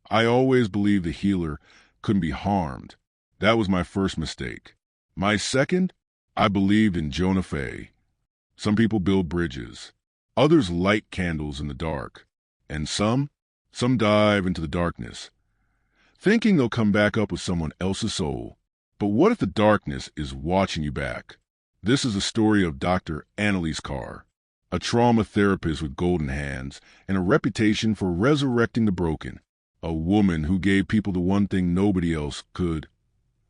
I always believed the healer couldn't be harmed. That was my first mistake. My second, I believed in Jonah Faye. Some people build bridges. Others light candles in the dark. And some dive into the darkness, thinking they'll come back up with someone else's soul. But what if the darkness is watching you back? This is the story of Dr. Anneliese Carr, a trauma therapist with golden hands and a reputation for resurrecting the broken. A woman who gave people the one thing nobody else could,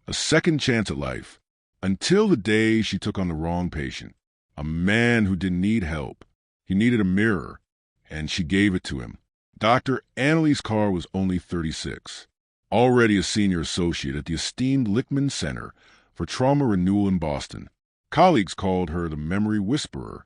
a second chance at life, until the day she took on the wrong patient, a man who didn't need help. He needed a mirror, and she gave it to him. Dr. Anneliese Carr was only 36, already a senior associate at the esteemed Lichtman Center for Trauma Renewal in Boston. Colleagues called her the memory whisperer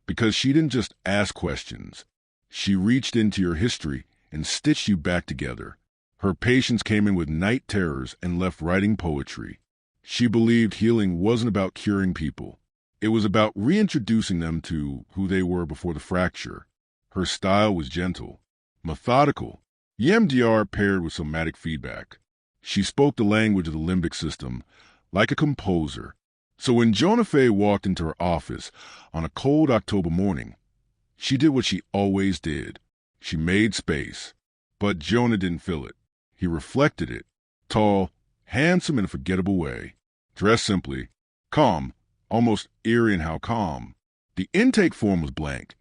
because she didn't just ask questions. She reached into your history and stitched you back together. Her patients came in with night terrors and left writing poetry. She believed healing wasn't about curing people. It was about reintroducing them to who they were before the fracture. Her style was gentle, methodical, EMDR paired with somatic feedback. She spoke the language of the limbic system like a composer. So when Jonah Faye walked into her office on a cold October morning, she did what she always did. She made space. But Jonah didn't feel it. He reflected it. Tall, handsome in a forgettable way. Dressed simply. Calm, almost eerie in how calm. The intake form was blank,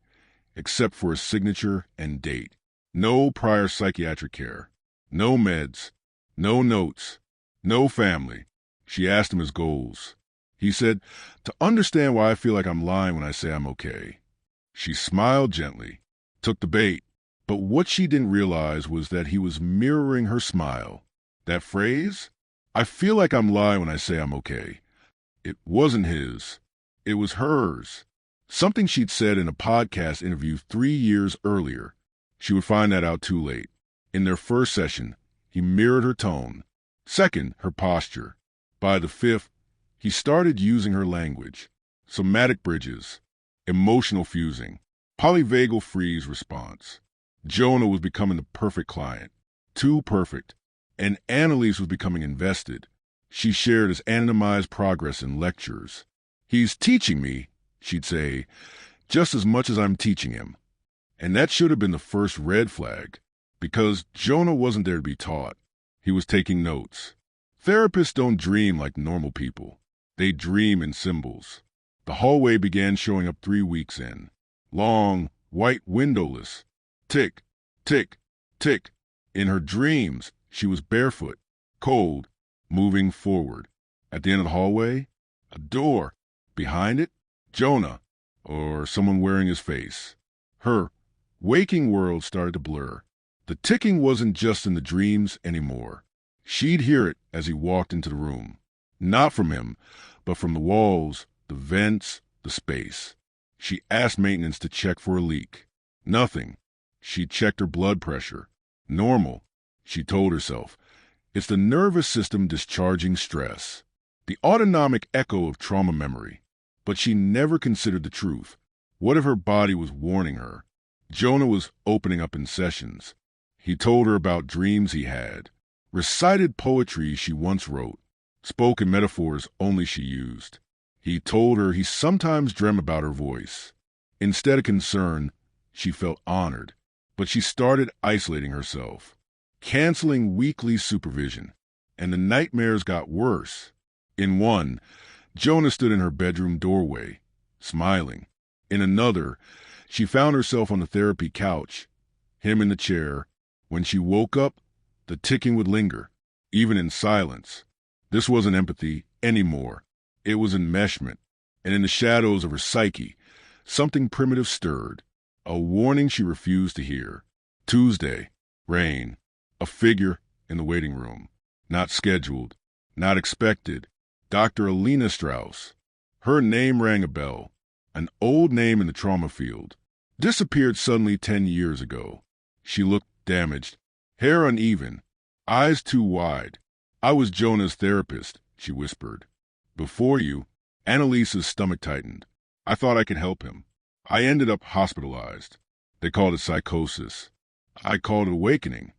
except for his signature and date. No prior psychiatric care. No meds. No notes. No family. She asked him his goals. He said, "To understand why I feel like I'm lying when I say I'm okay." She smiled gently, took the bait. But what she didn't realize was that he was mirroring her smile. That phrase, "I feel like I'm lying when I say I'm okay," it wasn't his. It was hers. Something she'd said in a podcast interview 3 years earlier. She would find that out too late. In their first session, he mirrored her tone. Second, her posture. By the fifth, he started using her language. Somatic bridges, emotional fusing, polyvagal freeze response. Jonah was becoming the perfect client. Too perfect. And Anneliese was becoming invested. She shared his anonymized progress in lectures. "He's teaching me," she'd say, "just as much as I'm teaching him." And that should have been the first red flag, because Jonah wasn't there to be taught. He was taking notes. Therapists don't dream like normal people. They dream in symbols. The hallway began showing up 3 weeks in. Long, white, windowless. Tick, tick, tick. In her dreams, she was barefoot, cold, moving forward. At the end of the hallway, a door. Behind it, Jonah, or someone wearing his face. Her waking world started to blur. The ticking wasn't just in the dreams anymore. She'd hear it as he walked into the room. Not from him, but from the walls, the vents, the space. She asked maintenance to check for a leak. Nothing. She checked her blood pressure. Normal, she told herself. It's the nervous system discharging stress. The autonomic echo of trauma memory. But she never considered the truth. What if her body was warning her? Jonah was opening up in sessions. He told her about dreams he had, recited poetry she once wrote, spoke in metaphors only she used. He told her he sometimes dreamt about her voice. Instead of concern, she felt honored. But she started isolating herself, canceling weekly supervision. And the nightmares got worse. In one, Jonah stood in her bedroom doorway, smiling. In another, she found herself on the therapy couch, him in the chair. When she woke up, the ticking would linger, even in silence. This wasn't empathy anymore. It was enmeshment. And in the shadows of her psyche, something primitive stirred, a warning she refused to hear. Tuesday, rain, a figure in the waiting room. Not scheduled, not expected. Dr. Alina Strauss. Her name rang a bell. An old name in the trauma field. Disappeared suddenly 10 years ago. She looked damaged, hair uneven, eyes too wide. "I was Jonah's therapist," she whispered. "Before you." Annaliese's stomach tightened. "I thought I could help him. I ended up hospitalized. They called it psychosis. I called it awakening."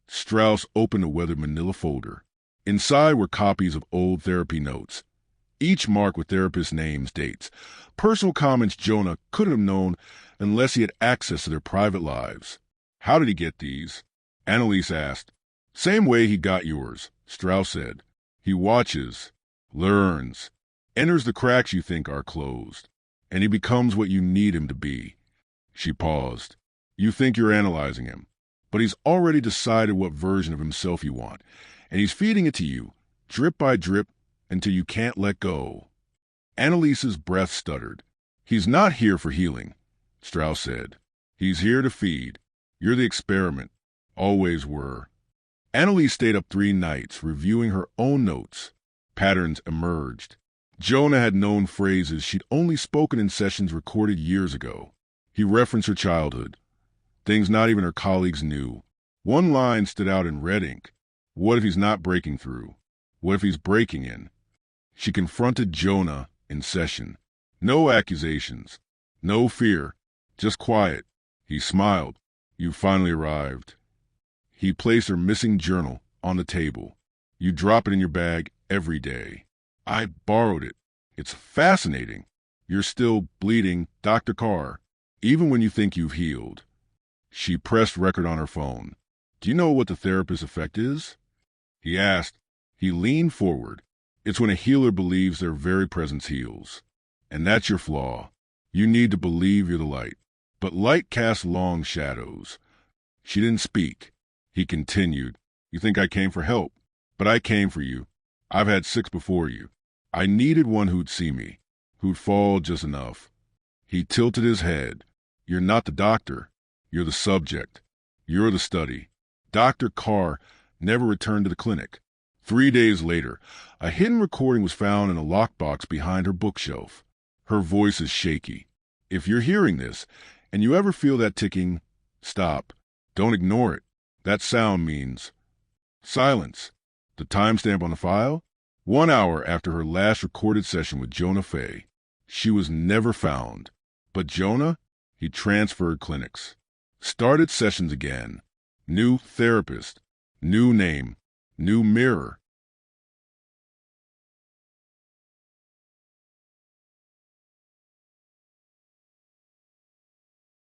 Strauss opened a weathered manila folder. Inside were copies of old therapy notes, each marked with therapist names, dates, personal comments Jonah couldn't have known unless he had access to their private lives. How did he get these? Anneliese asked. Same way he got yours, Strauss said. He watches, learns, enters the cracks you think are closed, and he becomes what you need him to be. She paused. You think you're analyzing him, but he's already decided what version of himself you want, and he's feeding it to you, drip by drip, until you can't let go. Anneliese's breath stuttered. He's not here for healing, Strauss said. He's here to feed. You're the experiment. Always were. Anneliese stayed up 3 nights, reviewing her own notes. Patterns emerged. Jonah had known phrases she'd only spoken in sessions recorded years ago. He referenced her childhood, things not even her colleagues knew. One line stood out in red ink. What if he's not breaking through? What if he's breaking in? She confronted Jonah in session. No accusations, no fear, just quiet. He smiled. You finally arrived. He placed her missing journal on the table. You drop it in your bag every day. I borrowed it. It's fascinating. You're still bleeding, Dr. Carr, even when you think you've healed. She pressed record on her phone. Do you know what the therapist's effect is? He asked. He leaned forward. It's when a healer believes their very presence heals. And that's your flaw. You need to believe you're the light. But light casts long shadows. She didn't speak. He continued. You think I came for help, but I came for you. I've had 6 before you. I needed one who'd see me, who'd fall just enough. He tilted his head. You're not the doctor. You're the subject. You're the study. Dr. Carr never returned to the clinic. 3 days later, a hidden recording was found in a lockbox behind her bookshelf. Her voice is shaky. If you're hearing this, and you ever feel that ticking, stop. Don't ignore it. That sound means silence. The timestamp on the file? 1 hour after her last recorded session with Jonah Faye. She was never found. But Jonah, he transferred clinics. Started sessions again. New therapist. New name. New mirror.